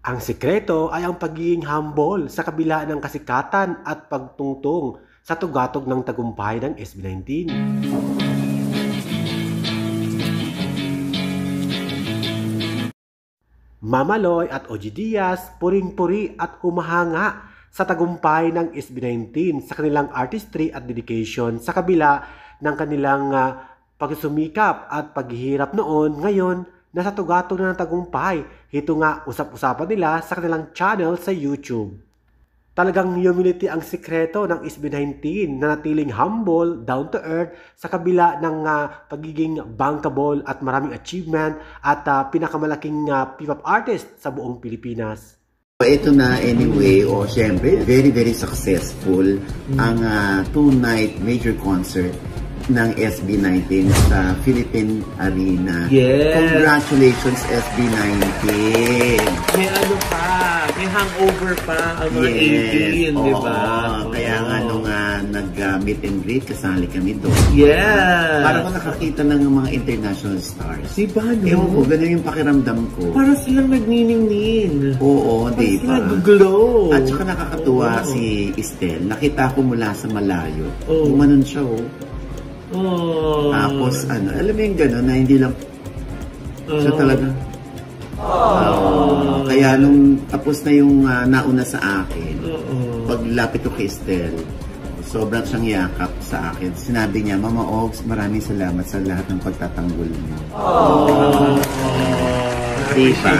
Ang sikreto ay ang pagiging humble sa kabila ng kasikatan at pagtungtong sa tugatog ng tagumpay ng SB19. Mama Loy at OG Diaz puring-puri at humahanga sa tagumpay ng SB19 sa kanilang artistry at dedication sa kabila ng kanilang pagsumikap at paghihirap noon. Ngayon, nasa tugatog na ng tagumpay. Ito nga, usap-usapan nila sa kanilang channel sa YouTube. Talagang humility ang sikreto ng SB19 na natiling humble, down to earth sa kabila ng pagiging bankable at maraming achievement at pinakamalaking P-pop artist sa buong Pilipinas. Ito na anyway, syempre, very very successful ang 2-night major concert ng SB19 sa Philippine Arena. Yes! Congratulations, SB19! May ano pa, may hangover pa ang mga 18, di ba? Kaya nga nung nag-meet and greet, kasali kami doon. Yeah! Para ko nakakita ng mga international stars. Diba, no? Ewan ko, ganun yung pakiramdam ko. Para silang nagniningning. Oo, di ba? Para silang glow. At saka nakakatuwa si Estelle. Nakita ko mula sa malayo. Gumanon siya, Tapos, alam mo yung gano'n na hindi lang siya talaga. Kaya nung tapos na yung nauna sa akin, paglapit ko kay Estelle, sobrang siyang yakap sa akin. Sinabi niya, Mama Ogs, maraming salamat sa lahat ng pagtatanggol mo. Diba?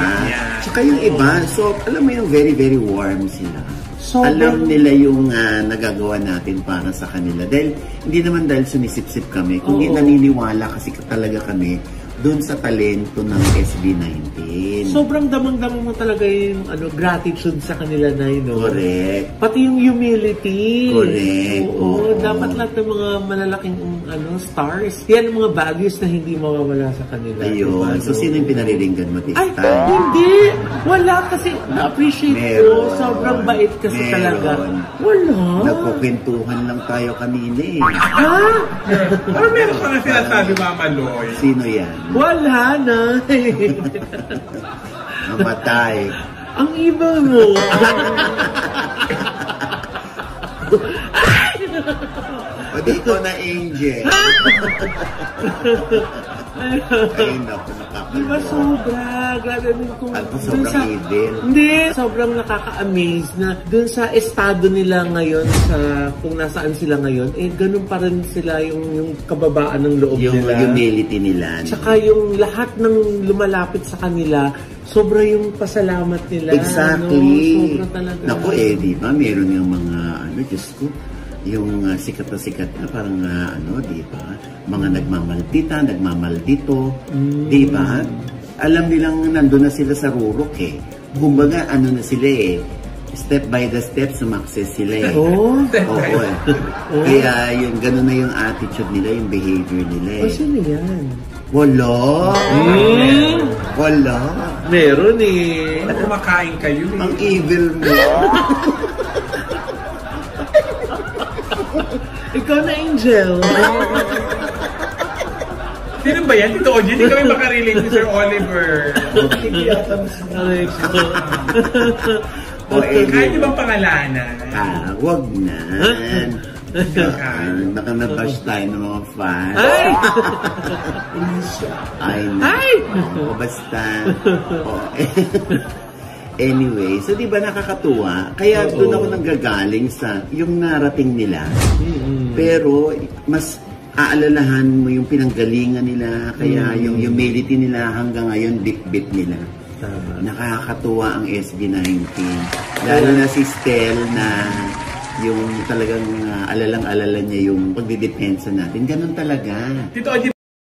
Tsaka yung iba, so alam mo yung very very warm sila. Alam nila yung nagagawa natin para sa kanila. Dahil, hindi naman dahil sumisip-sip kami, kundi naniniwala kasi talaga kami doon sa talento ng SB19. Sobrang damang-damang mo talaga yung gratitude sa kanila na yun. Correct. Pati yung humility. Correct. Oo. Dapat lahat ng mga malalaking stars. Yan ang mga values na hindi mawawala sa kanila. Ayun. So, sino yung pinariringgan mo this time? Ay, hindi! Wala kasi na-appreciate ko. Sobrang bait kasi talaga. Wala. Nagkukwentuhan lang tayo kanina eh. Ha? Pero meron pa na sinasabi, Mama Loy. Sino yan? Wala na. Namatay. Ang iba mo. O dito na Angel. Ay, naku, Diba sobra? Grabe din kung... sobrang evil. Hindi, sobrang nakaka-amaze na dun sa estado nila ngayon, sa kung nasaan sila ngayon, ganun pa rin sila yung kababaan ng loob yung nila. Yung humility nila. Tsaka yung lahat ng lumalapit sa kanila, sobra yung pasalamat nila. Exactly. Sobra talaga. Naku di ba? Meron yung mga, Diyos ko, yung sikat na parang di ba? Mga nagmamaldita, nagmamaldito, di ba? Alam nilang nandun na sila sa rurok eh. Kumbaga, na sila eh. Step by the step, sumakses sila eh. Oo eh. Kaya yung gano'n na yung attitude nila, yung behavior nila eh. Sino yan? Wala. Wala. Meron eh. At kumakain kayo eh. Ang evil mo. Ikaw na, Angel. Sino ba yan? Tito OG, hindi kami makarelate ni Sir Oliver. Alex ko. Kahit ibang pangalanan. Wag na. Nakanabash tayo ng mga fans. Ay! Basta. Anyway, so di ba nakakatuwa? Kaya doon ako nanggagaling sa yung narating nila. Pero mas aalalahan mo yung pinanggalingan nila, kaya yung humility nila hanggang ngayon bit-bit nila. Nakakatuwa ang SB19. Lalo na si Stell na yung talagang alalang-alala niya yung pagdidepensa natin. Ganun talaga.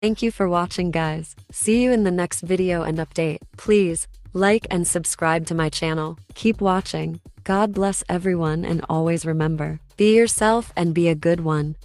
Thank you for watching, guys. See you in the next video and update. Please like and subscribe to my channel. Keep watching. God bless everyone, and always remember, be yourself and be a good one.